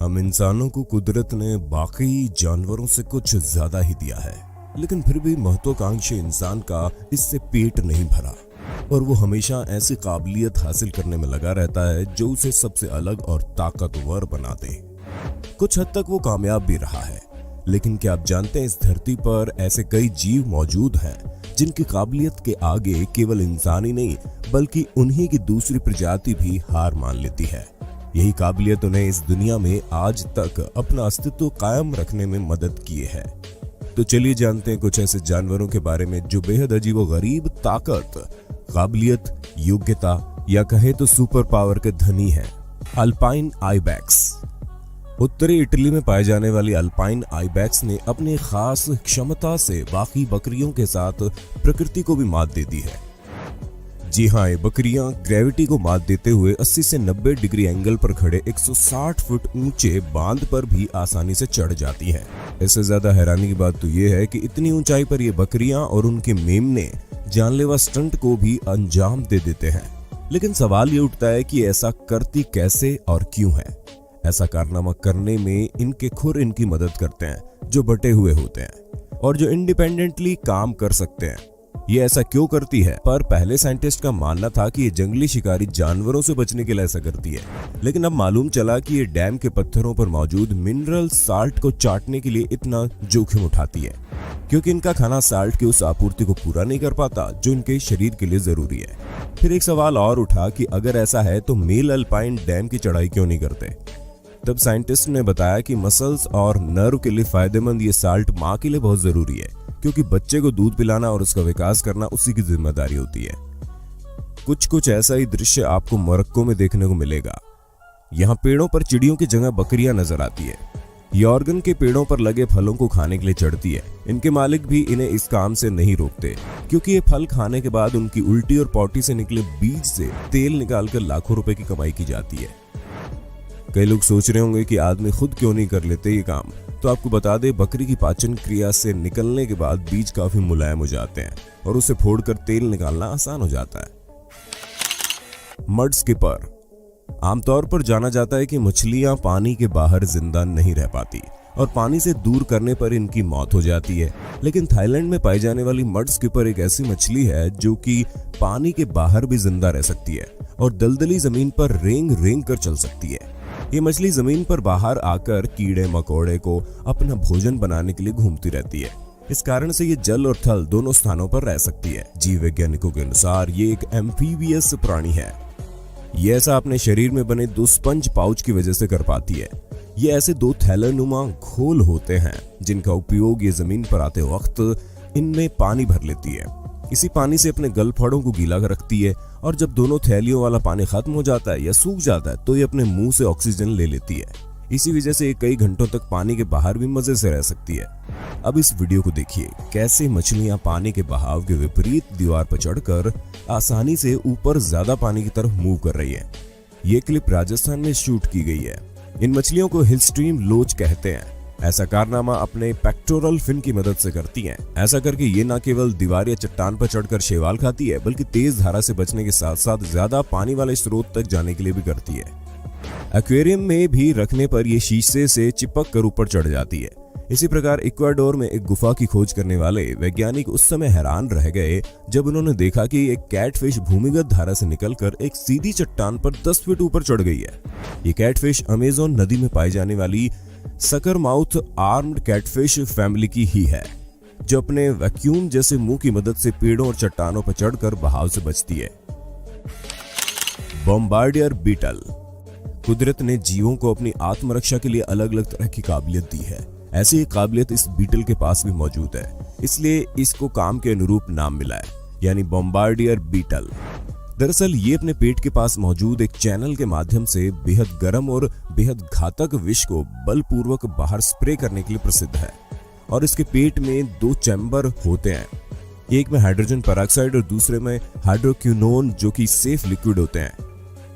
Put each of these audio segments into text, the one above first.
हम इंसानों को कुदरत ने बाकी जानवरों से कुछ ज्यादा ही दिया है, लेकिन फिर भी महत्वाकांक्षी इंसान का इससे पेट नहीं भरा और वो हमेशा ऐसी काबिलियत हासिल करने में लगा रहता है जो उसे सबसे अलग और ताकतवर बना दे। कुछ हद तक वो कामयाब भी रहा है, लेकिन क्या आप जानते हैं इस धरती पर ऐसे कई जीव मौजूद हैं जिनकी काबिलियत के आगे केवल इंसान ही नहीं बल्कि उन्हीं की दूसरी प्रजाति भी हार मान लेती है। यही काबिलियत उन्हें इस दुनिया में आज तक अपना अस्तित्व कायम रखने में मदद किए है। तो चलिए जानते हैं कुछ ऐसे जानवरों के बारे में जो बेहद अजीब और गरीब ताकत, काबिलियत, योग्यता या कहे तो सुपर पावर के धनी हैं। Alpine ibex. उत्तरी इटली में पाए जाने वाली अल्पाइन आइबैक्स ने अपनी खास क्षमता से बाकी बकरियों के साथ प्रकृति को भी मात दे दी है। जी हाँ, ये बकरियां ग्रेविटी को मात देते हुए 80 से 90 डिग्री एंगल पर खड़े 160 फुट ऊंचे बांध पर भी आसानी से चढ़ जाती हैं। इससे ज्यादा हैरानी की बात तो ये है कि इतनी ऊंचाई पर ये बकरियां और उनके मेमने जानलेवा स्टंट को भी अंजाम दे देते हैं। लेकिन सवाल ये उठता है कि ऐसा करती कैसे और क्यों है। ऐसा कारनामा करने में इनके खुर इनकी मदद करते हैं जो बटे हुए होते हैं और जो इंडिपेंडेंटली काम कर सकते हैं। ये ऐसा क्यों करती है? पर पहले साइंटिस्ट का मानना था कि ये जंगली शिकारी जानवरों से बचने के लिए ऐसा करती है, लेकिन अब मालूम चला कि ये डैम के पत्थरों पर मौजूद मिनरल साल्ट को चाटने के लिए इतना जोखिम उठाती है क्योंकि इनका खाना साल्ट की उस आपूर्ति को पूरा नहीं कर पाता जो इनके शरीर के लिए जरूरी है। फिर एक सवाल और उठा कि अगर ऐसा है तो मेल अल्पाइन डैम की चढ़ाई क्यों नहीं करते? तब साइंटिस्ट ने बताया कि मसल्स और नर्व के लिए फायदेमंद ये साल्ट माँ के लिए बहुत जरूरी है क्योंकि बच्चे को दूध पिलाना और उसका विकास करना उसी की जिम्मेदारी होती है। कुछ ऐसा ही दृश्य आपको मोरक्को में देखने को मिलेगा। यहाँ पेड़ों पर चिड़ियों की जगह बकरियां नजर आती है। यॉर्गन के पेड़ों पर लगे फलों को खाने के लिए चढ़ती है। इनके मालिक भी इन्हें इस काम से नहीं रोकते क्योंकि ये फल खाने के बाद उनकी उल्टी और पॉटी से निकले बीज से तेल निकालकर लाखों रुपए की कमाई की जाती है। कई लोग सोच रहे होंगे कि आदमी खुद क्यों नहीं कर लेते ये काम, तो आपको बता दें बकरी की पाचन क्रिया से निकलने के बाद बीज काफी मुलायम हो जाते हैं और उसे फोड़कर तेल निकालना आसान हो जाता है। Mud skipper. आमतौर पर जाना जाता है कि मछलियां पानी के बाहर जिंदा नहीं रह पाती और पानी से दूर करने पर इनकी मौत हो जाती है, लेकिन थाईलैंड में पाई जाने वाली मड स्किपर एक ऐसी मछली है जो कि पानी के बाहर भी जिंदा रह सकती है और दलदली जमीन पर रेंग रेंग कर चल सकती है। ये मछली जमीन पर बाहर आकर कीड़े मकोड़े को अपना भोजन बनाने के लिए घूमती रहती है। इस कारण से ये जल और थल दोनों स्थानों पर रह सकती है। जीव वैज्ञानिकों के अनुसार ये एक एम्फीबियस प्राणी है। ये ऐसा अपने शरीर में बने 2 स्पंज पाउच की वजह से कर पाती है। ये ऐसे 2 थैलानुमा घोल होते हैं जिनका उपयोग ये जमीन पर आते वक्त इनमें पानी भर लेती है। इसी पानी से अपने गलफड़ों को गीला कर रखती है और जब दोनों थैलियों वाला पानी खत्म हो जाता है या सूख जाता है तो ये अपने मुंह से ऑक्सीजन ले लेती है। इसी वजह से ये कई घंटों तक पानी के बाहर भी मजे से रह सकती है। अब इस वीडियो को देखिए कैसे मछलियां पानी के बहाव के विपरीत दीवार पर चढ़कर आसानी से ऊपर ज्यादा पानी की तरफ मूव कर रही है। ये क्लिप राजस्थान में शूट की गई है। इन मछलियों को हिल स्ट्रीम लोच कहते हैं। ऐसा कारनामा अपने पेक्टोरल फिन की मदद से करती हैं। ऐसा करके ये न केवल दीवार या चट्टान पर चढ़कर शैवाल खाती है बल्कि तेज धारा से बचने के साथ साथ ज्यादा पानी वाले स्रोत तक जाने के लिए भी करती है। एक्वेरियम में भी रखने पर ये शीशे से चिपक कर ऊपर चढ़ जाती है। इसी प्रकार इक्वाडोर में एक गुफा की खोज करने वाले वैज्ञानिक उस समय हैरान रह गए जब उन्होंने देखा कि एक कैटफिश भूमिगत धारा से निकलकर एक सीधी चट्टान पर 10 फीट ऊपर चढ़ गई है। ये कैटफिश अमेज़न नदी में पाई जाने वाली sucker mouth armed catfish family की ही है, जो अपने वैक्यूम जैसे मुंह की मदद से पेड़ों और चट्टानों पर चढ़कर बहाव से बचती है। Bombardier beetle. कुदरत ने जीवों को अपनी आत्मरक्षा के लिए अलग अलग तरह की काबिलियत दी है। ऐसी एक काबिलियत इस बीटल के पास भी मौजूद है, इसलिए इसको काम के अनुरूप नाम मिला है, यानी बॉम्बार्डियर बीटल। दरअसल ये अपने पेट के पास मौजूद एक चैनल के माध्यम से बेहद गर्म और बेहद घातक विष को बलपूर्वक बाहर स्प्रे करने के लिए प्रसिद्ध है और इसके पेट में 2 चैम्बर होते हैं, एक में हाइड्रोजन पेरोक्साइड और दूसरे में हाइड्रोक्विनोन जो कि सेफ लिक्विड होते हैं।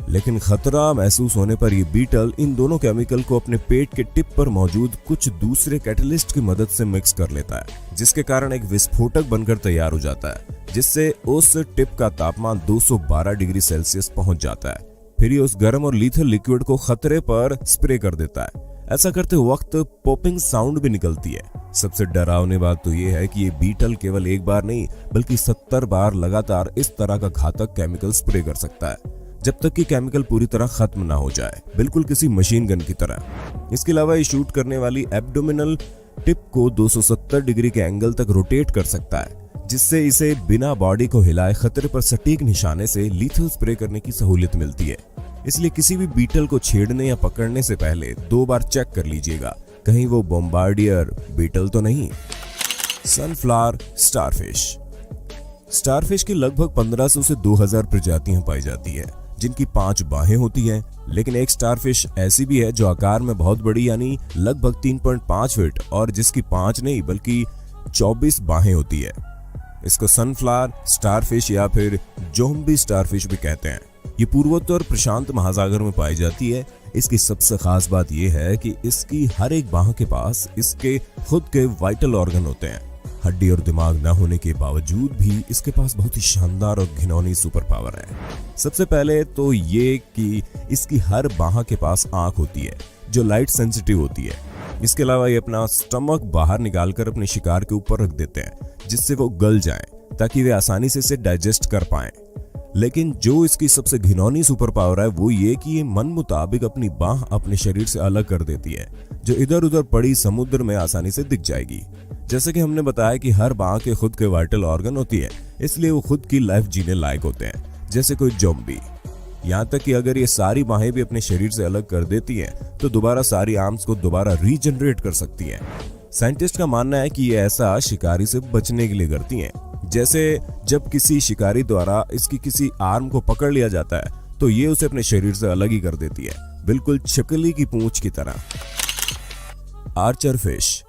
लेकिन खतरा महसूस होने पर ये बीटल इन दोनों केमिकल को अपने पेट के टिप पर मौजूद कुछ दूसरे कैटलिस्ट की मदद से मिक्स कर लेता है, जिसके कारण एक विस्फोटक बनकर तैयार हो जाता है, जिससे उस टिप का तापमान 212 डिग्री सेल्सियस पहुंच जाता है। फिर ये उस गर्म और लीथल लिक्विड को खतरे पर स्प्रे कर देता है। ऐसा करते वक्त पॉपिंग साउंड भी निकलती है। सबसे डरावनी बात तो ये है कि ये बीटल केवल एक बार नहीं बल्कि 70 बार लगातार इस तरह का घातक केमिकल स्प्रे कर सकता है, जब तक कि केमिकल पूरी तरह खत्म ना हो जाए, बिल्कुल किसी मशीन गन की तरह। इसके अलावा ये शूट करने वाली एब्डोमिनल टिप को 270 डिग्री के एंगल तक रोटेट कर सकता है, जिससे इसे बिना बॉडी को हिलाए खतरे पर सटीक निशाने से लीथल स्प्रे करने की सहूलियत मिलती है। इसलिए किसी भी बीटल को छेड़ने या पकड़ने से पहले 2 बार चेक कर लीजिएगा, कहीं वो बॉम्बार्डियर बीटल तो नहीं। Sunflower starfish. स्टारफिश की लगभग 1500 से 2000 प्रजातियां पाई जाती है, जिनकी 5 बाहें होती हैं। लेकिन एक स्टारफिश ऐसी भी है जो आकार में बहुत बड़ी, यानी लगभग 3.5 फीट, और जिसकी 5 नहीं बल्कि 24 बाहें होती है। इसको सनफ्लावर स्टारफिश या फिर ज़ॉम्बी स्टारफिश भी कहते हैं। ये पूर्वोत्तर प्रशांत महासागर में पाई जाती है। इसकी सबसे खास बात यह है कि इसकी हर एक बाह के पास इसके खुद के वाइटल ऑर्गन होते हैं। हड्डी और दिमाग न होने के बावजूद भी इसके पास बहुत ही शानदार और घिनौनी सुपर पावर है। सबसे पहले तो ये कि इसकी हर बाह के पास आंख होती है जो लाइट सेंसिटिव होती है। इसके अलावा ये अपना स्टमक बाहर निकालकर अपने शिकार के ऊपर रख देते हैं, जिससे वो गल जाएं, ताकि वे आसानी से इसे डाइजेस्ट कर पाएं। लेकिन जो इसकी सबसे घिनौनी सुपर पावर है वो ये कि ये मन मुताबिक अपनी बाह अपने शरीर से अलग कर देती है, जो इधर उधर पड़ी समुद्र में आसानी से दिख जाएगी। जैसे कि हमने बताया कि हर बाह के खुद के वाइटल ऑर्गन होती है, इसलिए वो खुद की लाइफ जीने लायक होते हैं, जैसे कोई ज़ॉम्बी। यहाँ तक कि अगर ये सारी बाहें भी अपने शरीर से अलग कर देती हैं, तो दोबारा सारी आर्म्स को दोबारा रीजनरेट कर सकती हैं। साइंटिस्ट का मानना है कि ये ऐसा शिकारी से बचने के लिए करती हैं। जैसे जब किसी शिकारी द्वारा इसकी किसी आर्म को पकड़ लिया जाता है, तो ये उसे अपने शरीर से अलग ही कर देती है, बिल्कुल छिपकली की पूंछ की तरह। Archer fish.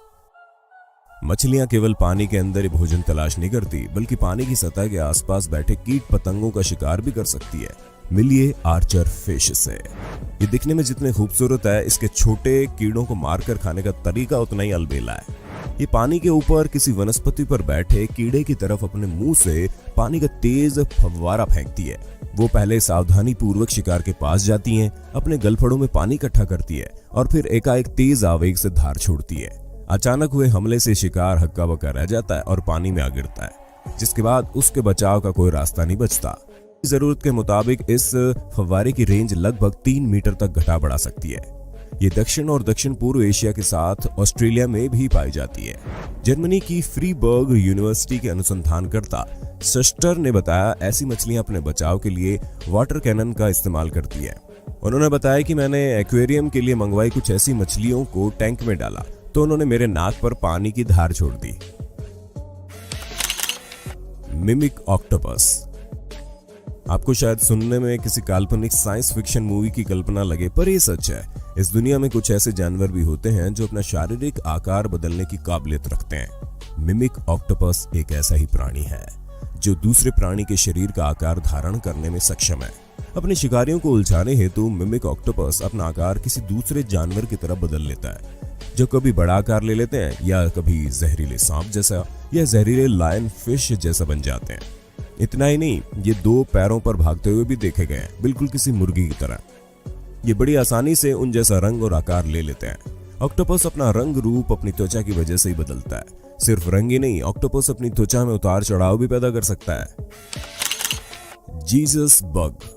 मछलियां केवल पानी के अंदर ही भोजन तलाश नहीं करती, बल्कि पानी की सतह के आसपास बैठे कीट पतंगों का शिकार भी कर सकती है। मिलिए आर्चर फिश से। ये दिखने में जितने खूबसूरत है, इसके छोटे कीड़ों को मारकर खाने का तरीका उतना ही अलबेला है। ये पानी के ऊपर किसी वनस्पति पर बैठे कीड़े की तरफ अपने मुंह से पानी का तेज फव्वारा फेंकती है। वो पहले सावधानी पूर्वक शिकार के पास जाती हैं, अपने गलफड़ों में पानी इकट्ठा करती है और फिर एकाएक तेज आवेग से धार छोड़ती है। अचानक हुए हमले से शिकार हक्का बक्का रह जाता है और पानी में आ गिरता है, जिसके बाद उसके बचाव का कोई रास्ता नहीं बचता। जरूरत के मुताबिक इस फव्वारे की रेंज लगभग 3 मीटर तक घटा बढ़ा सकती है। ये दक्षिण और दक्षिण पूर्व एशिया के साथ ऑस्ट्रेलिया में भी पाई जाती है। जर्मनी की फ्रीबर्ग यूनिवर्सिटी के अनुसंधानकर्ता शस्टर ने बताया, ऐसी मछलियां अपने बचाव के लिए वाटर कैनन का इस्तेमाल करती हैं। उन्होंने बताया कि मैंने एक्वेरियम के लिए मंगवाई कुछ ऐसी मछलियों को टैंक में डाला, तो उन्होंने मेरे नाक पर पानी की धार छोड़ दी। Mimic octopus. आपको शायद सुनने में किसी काल्पनिक साइंस फिक्शन मूवी की कल्पना लगे, पर ये सच है। इस दुनिया में कुछ ऐसे जानवर भी होते हैं जो अपना शारीरिक आकार बदलने की काबिलियत रखते हैं। मिमिक ऑक्टोपस एक ऐसा ही प्राणी है जो दूसरे प्राणी के शरीर का आकार धारण करने में सक्षम है। अपने शिकारियों को उलझाने हेतु मिमिक ऑक्टोपस अपना आकार किसी दूसरे जानवर की तरह बदल लेता है, जो कभी बड़ा आकार ले लेते हैं या कभी जहरीले सांप जैसा या जहरीले लायन फिश जैसा बन जाते हैं। इतना ही नहीं, ये 2 पैरों पर भागते हुए भी देखे गए हैं, बिल्कुल किसी मुर्गी की तरह। ये बड़ी आसानी से उन जैसा रंग और आकार ले लेते हैं। ऑक्टोपस अपना रंग रूप अपनी त्वचा की वजह से ही बदलता है। सिर्फ रंग ही नहीं, ऑक्टोपस अपनी त्वचा में उतार चढ़ाव भी पैदा कर सकता है। Jesus bug.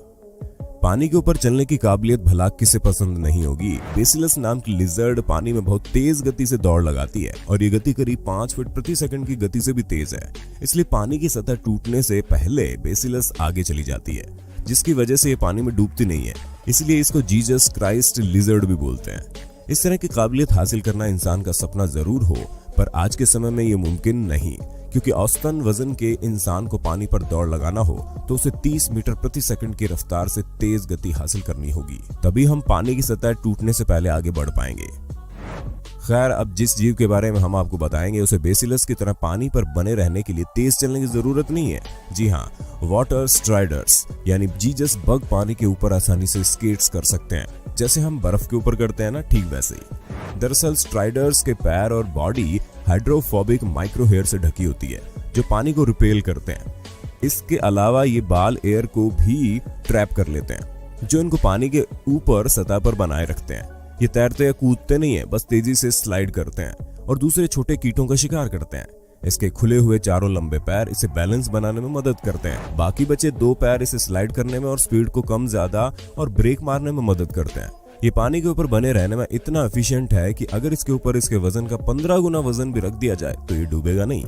पानी के ऊपर चलने की काबिलियत भला किसे पसंद नहीं होगी। बेसिलस नाम की लिजर्ड पानी में बहुत तेज गति से दौड़ लगाती है और ये गति करीब 5 फीट प्रति सेकंड की गति से भी तेज है। इसलिए पानी की सतह टूटने से पहले बेसिलस आगे चली जाती है, जिसकी वजह से ये पानी में डूबती नहीं है। इसलिए इसको जीसस क्राइस्ट लिजर्ड भी बोलते हैं। इस तरह की काबिलियत हासिल करना इंसान का सपना जरूर हो, पर आज के समय में ये मुमकिन नहीं, क्योंकि औसतन वजन के इंसान को पानी पर दौड़ लगाना हो तो उसे 30 मीटर प्रति सेकंड की रफ्तार से तेज गति हासिल करनी होगी। तभी हम पानी की सतह टूटने से पहले आगे बढ़ पाएंगे। खैर, अब जिस जीव के बारे में हम आपको बताएंगे उसे बेसिलस की तरह पानी पर बने रहने के लिए तेज चलने की जरूरत नहीं है। जी हाँ, वाटर स्ट्राइडर्स यानी जीसस बग पानी के ऊपर आसानी से स्केट्स कर सकते हैं, जैसे हम बर्फ के ऊपर करते हैं ना, ठीक वैसे ही। दरअसल स्ट्राइडर्स के पैर और बॉडी हाइड्रोफोबिक माइक्रो हेयर से ढकी होती है, जो पानी को रिपेल करते हैं। इसके अलावा ये बाल एयर को भी ट्रैप कर लेते हैं। जो इनको पानी के ऊपर सतह पर बनाए रखते हैं। ये तैरते या कूदते नहीं है, बस तेजी से स्लाइड करते हैं और दूसरे छोटे कीटों का शिकार करते हैं। इसके खुले हुए चारों लंबे पैर इसे बैलेंस बनाने में मदद करते हैं। बाकी बचे 2 पैर इसे स्लाइड करने में और स्पीड को कम ज्यादा और ब्रेक मारने में मदद करते हैं। ये पानी के ऊपर बने रहने में इतना एफिशिएंट है कि अगर इसके ऊपर इसके वजन का 15 गुना वजन भी रख दिया जाए तो ये डूबेगा नहीं।